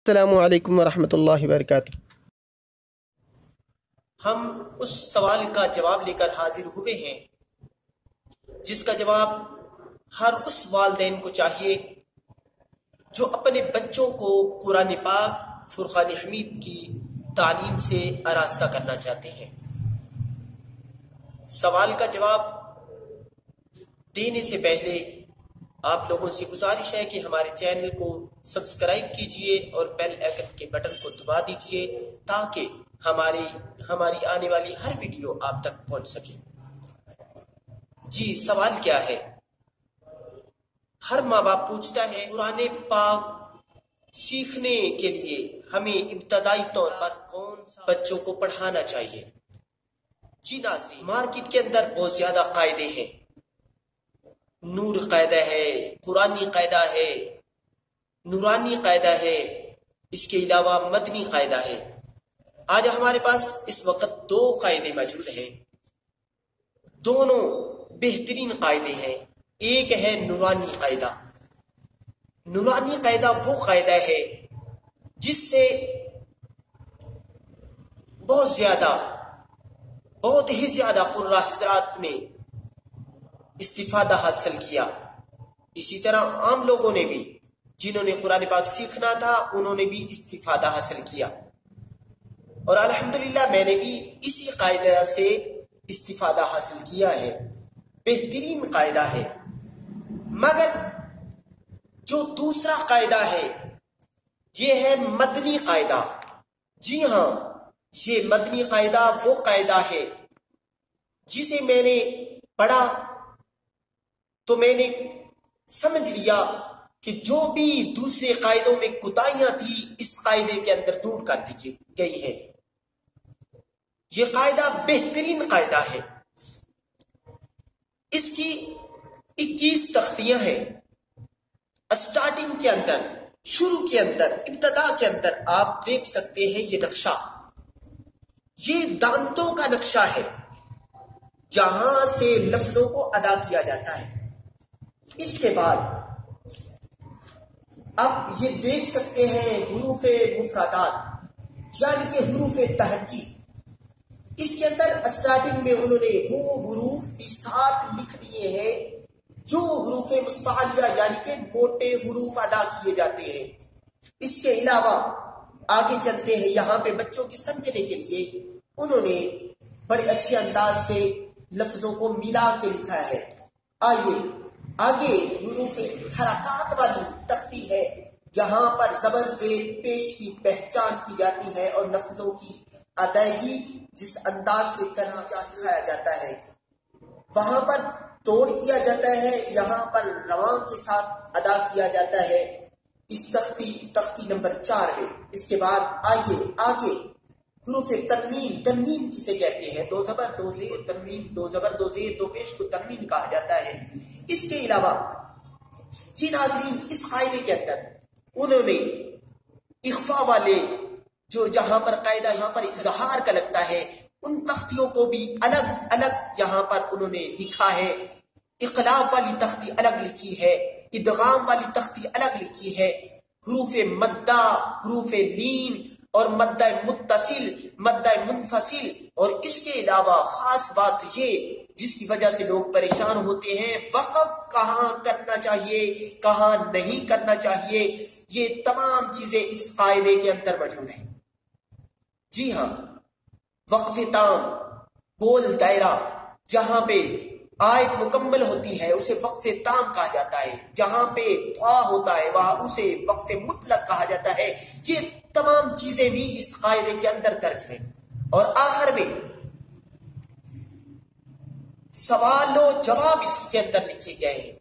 السلام علیکم ورحمۃ اللہ وبرکاتہ۔ ہم اس سوال کا جواب لے کر حاضر ہوئے ہیں جس کا جواب ہر اس والدین کو چاہیے جو اپنے بچوں کو قرآن پاک فرقان حمید کی تعلیم سے آراستہ کرنا چاہتے ہیں۔ سوال کا جواب دینے سے پہلے آپ لوگوں سے گزارش ہے کہ ہمارے چینل کو سبسکرائب کیجئے اور بیل آئکن کے بٹن کو دبا دیجئے تاکہ ہماری آنے والی ہر ویڈیو آپ تک پہنچ سکے۔ جی سوال کیا ہے؟ ہر ماں باپ پوچھتا ہے قرآن پاک سیکھنے کے لیے ہمیں ابتدائی طور پر کون سا بچوں کو پڑھانا چاہیے؟ جی ناظرین، مارکیٹ کے اندر بہت زیادہ قاعدے ہیں۔ نور قاعدہ ہے، قرآنی قاعدہ ہے، نورانی قاعدہ ہے، اس کے علاوہ مدنی قاعدہ ہے۔ آج ہمارے پاس اس وقت دو قاعدے موجود ہیں، دونوں بہترین قاعدے ہیں۔ ایک ہے نورانی قاعدہ۔ نورانی قاعدہ وہ قاعدہ ہے جس سے بہت ہی زیادہ قرآن حضرات نے استفادہ حاصل کیا۔ اسی طرح عام لوگوں نے بھی جنہوں نے قرآن پاک سیکھنا تھا انہوں نے بھی استفادہ حاصل کیا، اور الحمدللہ میں نے بھی اسی قاعدہ سے استفادہ حاصل کیا ہے۔ بہترین قاعدہ ہے۔ مگر جو دوسرا قاعدہ ہے یہ ہے مدنی قاعدہ۔ جی ہاں، یہ مدنی قاعدہ وہ قاعدہ ہے جسے میں نے پڑھا تو میں نے سمجھ لیا کہ جو بھی دوسرے قاعدوں میں کوتاہیاں تھی اس قاعدے کے اندر دور کر دی گئی ہے۔ یہ قاعدہ بہترین قاعدہ ہے۔ اس کی 21 تختیاں ہیں۔ اسٹارٹنگ کے اندر، شروع کے اندر، ابتدا کے اندر آپ دیکھ سکتے ہیں یہ نقشہ، یہ دانتوں کا نقشہ ہے جہاں سے لفظوں کو ادا کیا جاتا ہے۔ اس کے بعد اب یہ دیکھ سکتے ہیں حروف مفردات یعنی کہ حروف تہجی۔ اس کے اندر اسٹارٹنگ میں انہوں نے وہ حروف بھی ساتھ لکھ دیے ہیں جو حروف مستعلیہ یعنی کہ موٹے حروف ادا کیے جاتے ہیں۔ اس کے علاوہ آگے چلتے ہیں، یہاں پہ بچوں کے سمجھنے کے لیے انہوں نے بڑے اچھے انداز سے لفظوں کو ملا کے لکھا ہے۔ آئیے آگے حروف حرکات والی تختی ہے جہاں پر زبر زیر پیش کی پہچان کی جاتی ہے اور لفظوں کی ادائیگی جس انداز سے کرنا سکھایا جاتا ہے، وہاں پر توڑ کیا جاتا ہے، یہاں پر رواں کے ساتھ ادا کیا جاتا ہے۔ اس تختی نمبر 4 ہے۔ اس کے بعد آگے حروف تنوین کسے کہتے ہیں؟ دو زبر دو زیر تنوین، دو زبر دو زیر دو پیش کو تنوین کہا جاتا ہے۔ اس کے علاوہ جی ناظرین، اس قاعدے کے اندر انہوں نے اخفاء والے جہاں پر قاعدہ یہاں پر اظہار کا لگتا ہے ان تختیوں کو بھی الگ یہاں پر انہوں نے لکھا ہے۔ اقلاب والی تختی الگ لکھی ہے، ادغام والی تختی الگ لکھی ہے، حروف مدہ، حروف لین اور مدہ متصل، مدہ منفصل، اور اس کے علاوہ خاص بات یہ جس کی وجہ سے لوگ پریشان ہوتے ہیں، وقف کہاں کرنا چاہیے کہاں نہیں کرنا چاہیے، یہ تمام چیزیں اس قاعدے کے اندر موجود ہیں۔ جی ہاں، وقف تام، گول دائرہ، جہاں پہ آیت مکمل ہوتی ہے اسے وقف تام کہا جاتا ہے، جہاں پہ طا ہوتا ہے وہاں اسے وقف مطلق کہا جاتا ہے۔ یہ تمام چیزیں بھی اس قاعدے کے اندر درج ہیں۔ اور آخر میں سوال و جواب اس کے اندر لکھے گئے ہیں،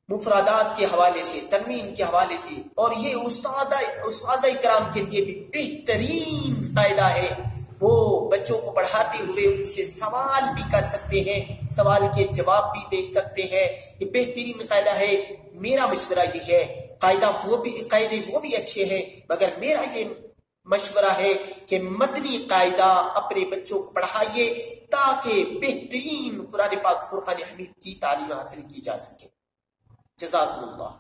مفردات کے حوالے سے، تنوین کے حوالے سے، اور یہ استاد کرام کے لیے بھی بہترین قاعدہ ہے۔ وہ بچوں کو پڑھاتے ہوئے ان سے سوال بھی کر سکتے ہیں، سوال کے جواب بھی دے سکتے ہیں۔ یہ بہترین قاعدہ ہے۔ میرا مشورہ یہ ہے، قاعدے وہ بھی اچھے ہیں، مگر میرا یہ مشورہ ہے کہ مدنی قاعدہ اپنے بچوں کو پڑھائیے تاکہ بہترین قرآن پاک فرقان حمید کی تعلیم حاصل کی جا سکے۔ جزاکم اللہ۔